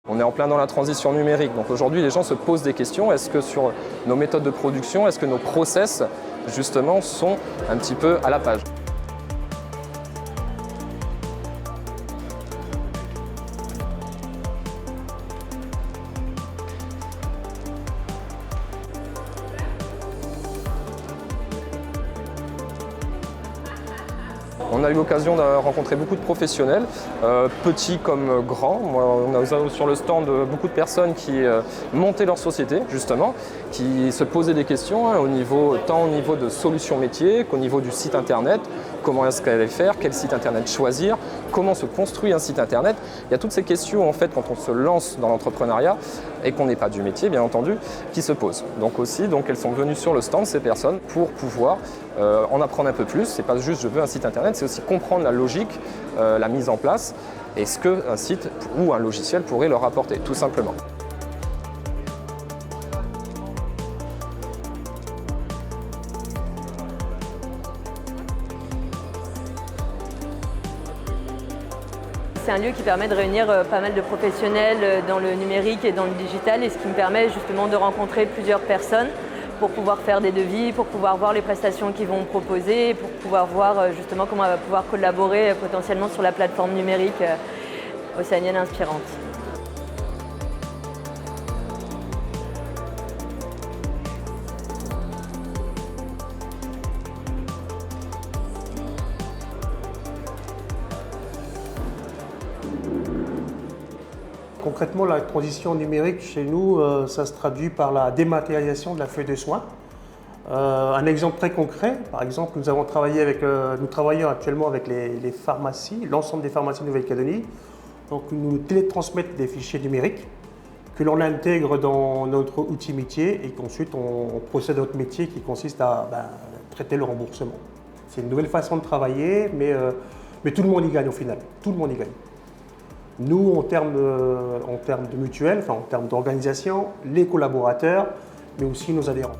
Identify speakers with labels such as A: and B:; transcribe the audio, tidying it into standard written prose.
A: On est en plein dans la transition numérique, donc aujourd'hui les gens se posent des questions. Est-ce que sur nos méthodes de production, est-ce que nos process justement sont un petit peu à la page? On a eu l'occasion de rencontrer beaucoup de professionnels, petits comme grands. On a sur le stand beaucoup de personnes qui montaient leur société, justement, qui se posaient des questions tant au niveau de solutions métiers qu'au niveau du site internet. Comment est-ce qu'elle allait faire? Quel site internet choisir? Comment se construit un site internet? Il y a toutes ces questions en fait quand on se lance dans l'entrepreneuriat et qu'on n'est pas du métier bien entendu, qui se posent. Donc elles sont venues sur le stand, ces personnes, pour pouvoir en apprendre un peu plus. C'est pas juste je veux un site internet, c'est aussi comprendre la logique, la mise en place et ce qu'un site ou un logiciel pourrait leur apporter, tout simplement.
B: C'est un lieu qui permet de réunir pas mal de professionnels dans le numérique et dans le digital, et ce qui me permet justement de rencontrer plusieurs personnes pour pouvoir faire des devis, pour pouvoir voir les prestations qu'ils vont proposer, pour pouvoir voir justement comment on va pouvoir collaborer potentiellement sur la plateforme numérique Océanienne Inspirante.
C: Concrètement, la transition numérique chez nous, ça se traduit par la dématérialisation de la feuille de soins. Un exemple très concret, par exemple, nous travaillons actuellement avec les pharmacies, l'ensemble des pharmacies de Nouvelle-Calédonie. Donc, nous télétransmettent des fichiers numériques que l'on intègre dans notre outil métier et qu'ensuite on procède à notre métier qui consiste à traiter le remboursement. C'est une nouvelle façon de travailler, mais tout le monde y gagne au final. Tout le monde y gagne. Nous, en termes de mutuelle, en termes d'organisation, les collaborateurs, mais aussi nos adhérents.